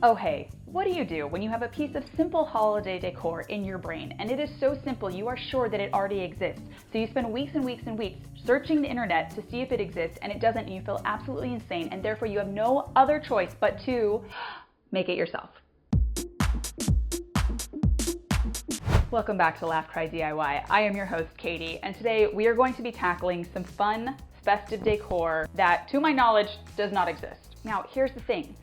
Oh hey, what do you do when you have a piece of simple holiday decor in your brain and it is so simple you are sure that it already exists? So you spend weeks and weeks and weeks searching the internet to see if it exists and it doesn't and you feel absolutely insane and therefore you have no other choice but to make it yourself. Welcome back to Laugh Cry DIY. I am your host Katie and today we are going to be tackling some fun festive decor that to my knowledge does not exist. Now here's the thing.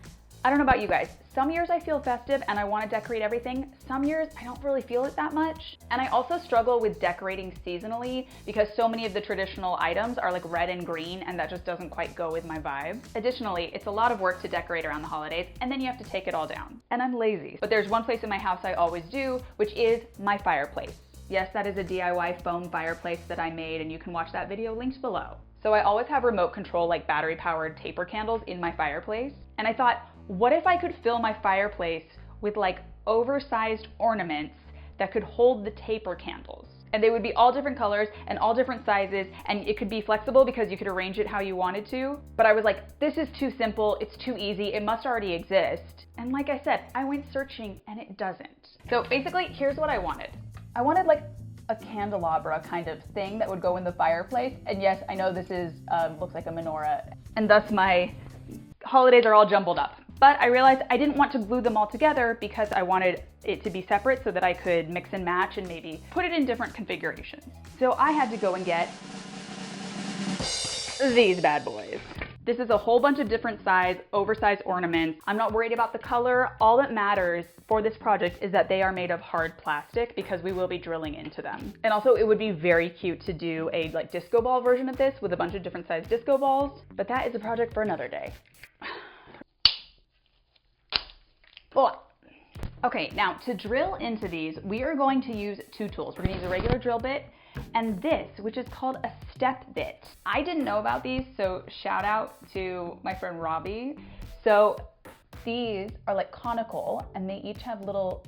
I don't know about you guys. Some years I feel festive and I want to decorate everything. Some years I don't really feel it that much. And I also struggle with decorating seasonally because so many of the traditional items are like red and green and that just doesn't quite go with my vibe. Additionally, it's a lot of work to decorate around the holidays and then you have to take it all down. And I'm lazy. But there's one place in my house I always do, which is my fireplace. Yes, that is a DIY foam fireplace that I made and you can watch that video linked below. So I always have remote control like battery powered taper candles in my fireplace. And I thought, what if I could fill my fireplace with like oversized ornaments that could hold the taper candles? And they would be all different colors and all different sizes and it could be flexible because you could arrange it how you wanted to. But I was like, this is too simple, it's too easy, it must already exist. And like I said, I went searching and it doesn't. So basically, here's what I wanted. I wanted like a candelabra kind of thing that would go in the fireplace. And yes, I know this is looks like a menorah and thus my holidays are all jumbled up. But I realized I didn't want to glue them all together because I wanted it to be separate so that I could mix and match and maybe put it in different configurations. So I had to go and get these bad boys. This is a whole bunch of different size, oversized ornaments. I'm not worried about the color. All that matters for this project is that they are made of hard plastic because we will be drilling into them. And also it would be very cute to do a like disco ball version of this with a bunch of different size disco balls, but that is a project for another day. Okay, now to drill into these, we are going to use two tools. We're gonna use a regular drill bit and this, which is called a step bit. I didn't know about these, so shout out to my friend Robbie. So these are like conical and they each have little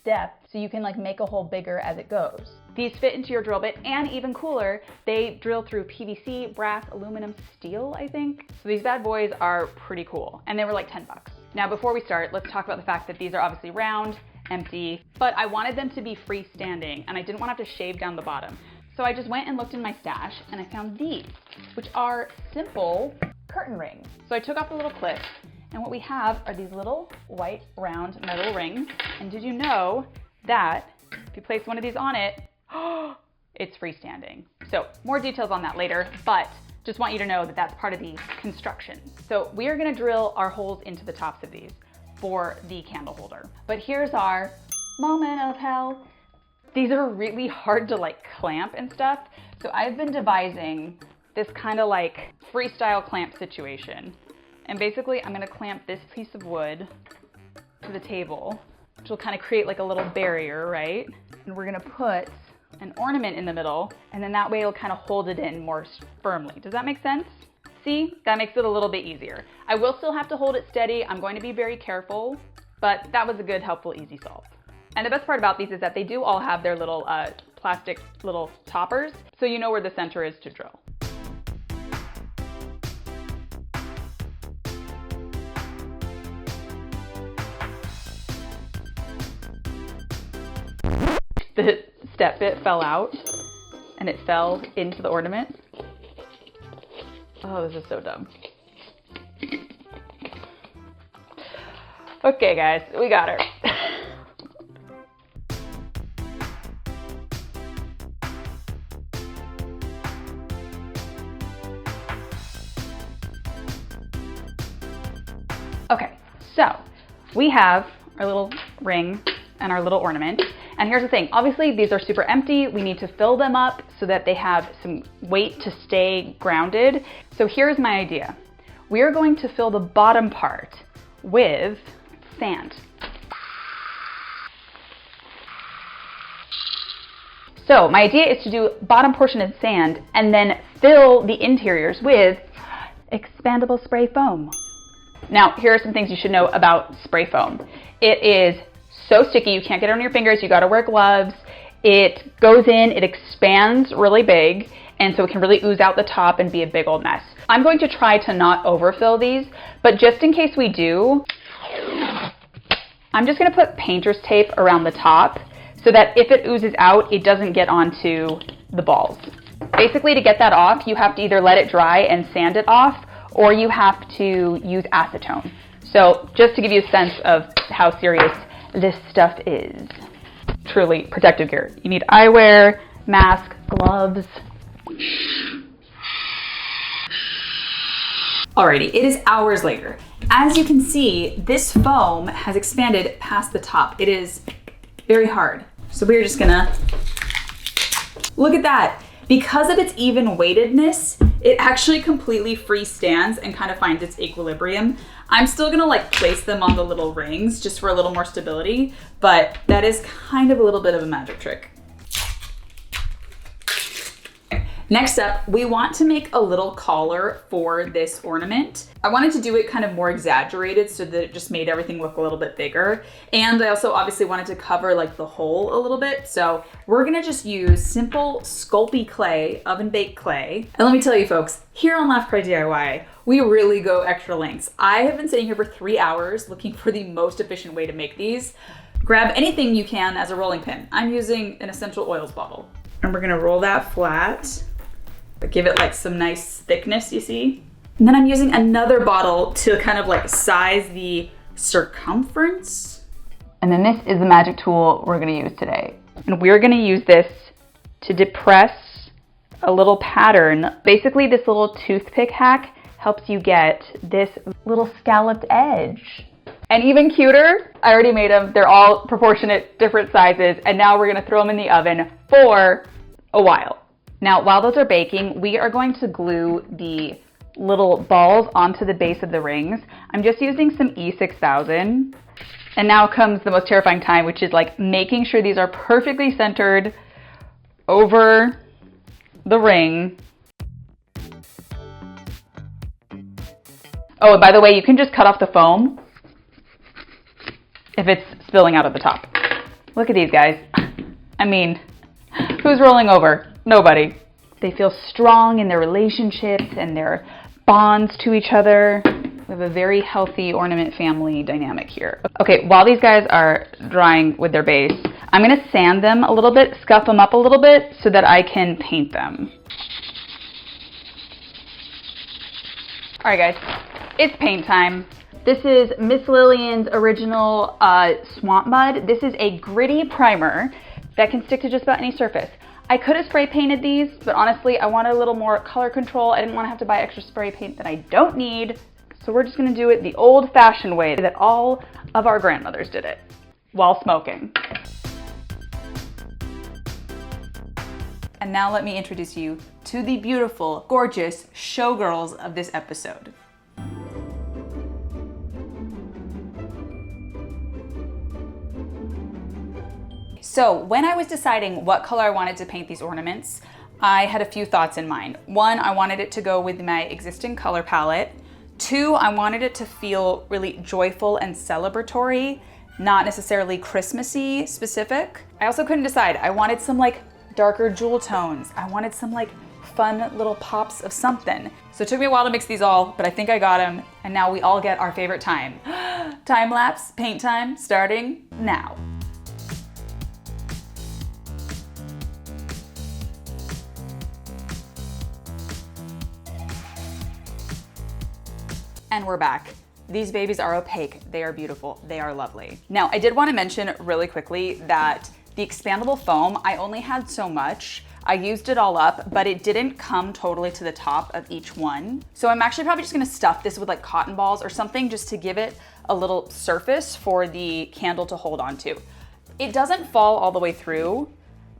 depth so you can like make a hole bigger as it goes. These fit into your drill bit and even cooler, they drill through PVC, brass, aluminum, steel, I think. So these bad boys are pretty cool and they were like 10 bucks. Now before we start, let's talk about the fact that these are obviously round, empty, but I wanted them to be freestanding and I didn't want to have to shave down the bottom. So I just went and looked in my stash and I found these, which are simple curtain rings. So I took off the little clip and what we have are these little white round metal rings. And did you know that if you place one of these on it, it's freestanding. So more details on that later, but just want you to know that that's part of the construction. So we are gonna drill our holes into the tops of these for the candle holder. But here's our moment of hell. These are really hard to like clamp and stuff. So I've been devising this kind of like freestyle clamp situation. And basically I'm gonna clamp this piece of wood to the table, which will kind of create like a little barrier, right? And we're gonna put an ornament in the middle, and then that way it'll kind of hold it in more firmly. Does that make sense? See, that makes it a little bit easier. I will still have to hold it steady. I'm going to be very careful, but that was a good, helpful, easy solve. And the best part about these is that they do all have their little plastic little toppers, so you know where the center is to drill. The step bit fell out and it fell into the ornament. Oh, this is so dumb. Okay guys, we got her. Okay, so we have our little ring and our little ornament. And here's the thing, obviously these are super empty. We need to fill them up so that they have some weight to stay grounded. So here's my idea. We are going to fill the bottom part with sand. So my idea is to do bottom portion of sand and then fill the interiors with expandable spray foam. Now, here are some things you should know about spray foam. It is so sticky, you can't get it on your fingers, you gotta wear gloves. It goes in, it expands really big, and so it can really ooze out the top and be a big old mess. I'm going to try to not overfill these, but just in case we do, I'm just gonna put painter's tape around the top so that if it oozes out, it doesn't get onto the balls. Basically, to get that off, you have to either let it dry and sand it off, or you have to use acetone. So just to give you a sense of how serious this stuff is. Truly protective gear. You need eyewear, mask, gloves. Alrighty, it is hours later. As you can see, this foam has expanded past the top. It is very hard. So we're just gonna, look at that. Because of its even weightedness, it actually completely freestands and kind of finds its equilibrium. I'm still gonna like place them on the little rings just for a little more stability, but that is kind of a little bit of a magic trick. Next up, we want to make a little collar for this ornament. I wanted to do it kind of more exaggerated so that it just made everything look a little bit bigger. And I also obviously wanted to cover like the hole a little bit. So we're gonna just use simple Sculpey clay, oven baked clay. And let me tell you folks, here on Laugh Cry DIY, we really go extra lengths. I have been sitting here for 3 hours looking for the most efficient way to make these. Grab anything you can as a rolling pin. I'm using an essential oils bottle. And we're gonna roll that flat, but give it like some nice thickness, you see? And then I'm using another bottle to kind of like size the circumference. And then this is the magic tool we're gonna use today. And we're gonna use this to depress a little pattern. Basically, this little toothpick hack helps you get this little scalloped edge. And even cuter, I already made them. They're all proportionate, different sizes. And now we're gonna throw them in the oven for a while. Now, while those are baking, we are going to glue the little balls onto the base of the rings. I'm just using some E6000. And now comes the most terrifying time, which is like making sure these are perfectly centered over the ring. Oh, and by the way, you can just cut off the foam if it's spilling out of the top. Look at these guys. I mean, who's rolling over? Nobody. They feel strong in their relationships and their bonds to each other. We have a very healthy ornament family dynamic here. Okay, while these guys are drying with their base, I'm gonna sand them a little bit, scuff them up a little bit so that I can paint them. All right guys, it's paint time. This is Miss Lillian's original Swamp Mud. This is a gritty primer that can stick to just about any surface. I could have spray painted these, but honestly, I wanted a little more color control. I didn't want to have to buy extra spray paint that I don't need. So we're just gonna do it the old fashioned way that all of our grandmothers did it, while smoking. And now let me introduce you to the beautiful, gorgeous showgirls of this episode. So when I was deciding what color I wanted to paint these ornaments, I had a few thoughts in mind. One, I wanted it to go with my existing color palette. Two, I wanted it to feel really joyful and celebratory, not necessarily Christmassy specific. I also couldn't decide. I wanted some like darker jewel tones. I wanted some like fun little pops of something. So it took me a while to mix these all, but I think I got them. And now we all get our favorite time. Time lapse, paint time, starting now. And we're back. These babies are opaque. They are beautiful. They are lovely. Now, I did want to mention really quickly that the expandable foam, I only had so much. I used it all up, but it didn't come totally to the top of each one. So I'm actually probably just gonna stuff this with like cotton balls or something just to give it a little surface for the candle to hold onto. It doesn't fall all the way through,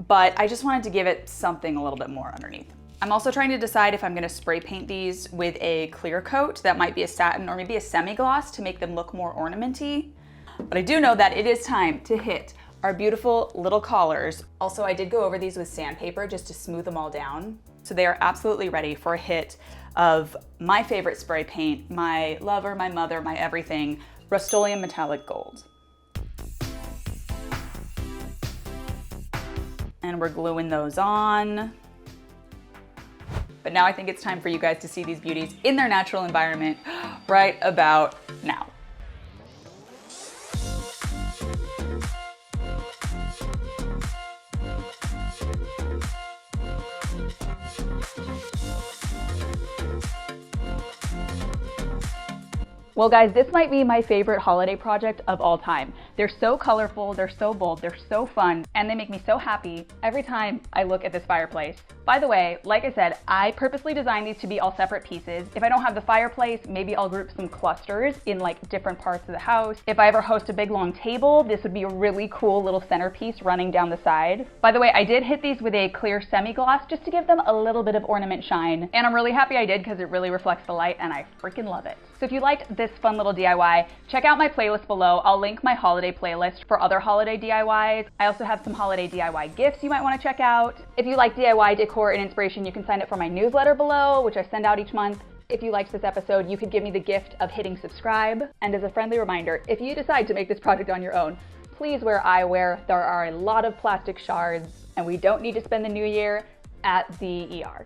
but I just wanted to give it something a little bit more underneath. I'm also trying to decide if I'm gonna spray paint these with a clear coat that might be a satin or maybe a semi-gloss to make them look more ornamenty. But I do know that it is time to hit our beautiful little collars. Also, I did go over these with sandpaper just to smooth them all down. So they are absolutely ready for a hit of my favorite spray paint, my lover, my mother, my everything, Rust-Oleum Metallic Gold. And we're gluing those on. But now I think it's time for you guys to see these beauties in their natural environment right about now. Well guys, this might be my favorite holiday project of all time. They're so colorful, they're so bold, they're so fun, and they make me so happy every time I look at this fireplace. By the way, like I said, I purposely designed these to be all separate pieces. If I don't have the fireplace, maybe I'll group some clusters in like different parts of the house. If I ever host a big long table, this would be a really cool little centerpiece running down the side. By the way, I did hit these with a clear semi-gloss just to give them a little bit of ornament shine. And I'm really happy I did because it really reflects the light and I freaking love it. So if you liked this fun little DIY, check out my playlist below. I'll link my holiday playlist for other holiday DIYs. I also have some holiday DIY gifts you might want to check out. If you like DIY decor and inspiration, you can sign up for my newsletter below, which I send out each month. If you liked this episode, you could give me the gift of hitting subscribe. And as a friendly reminder, if you decide to make this project on your own, please wear eyewear. There are a lot of plastic shards and we don't need to spend the new year at the ER.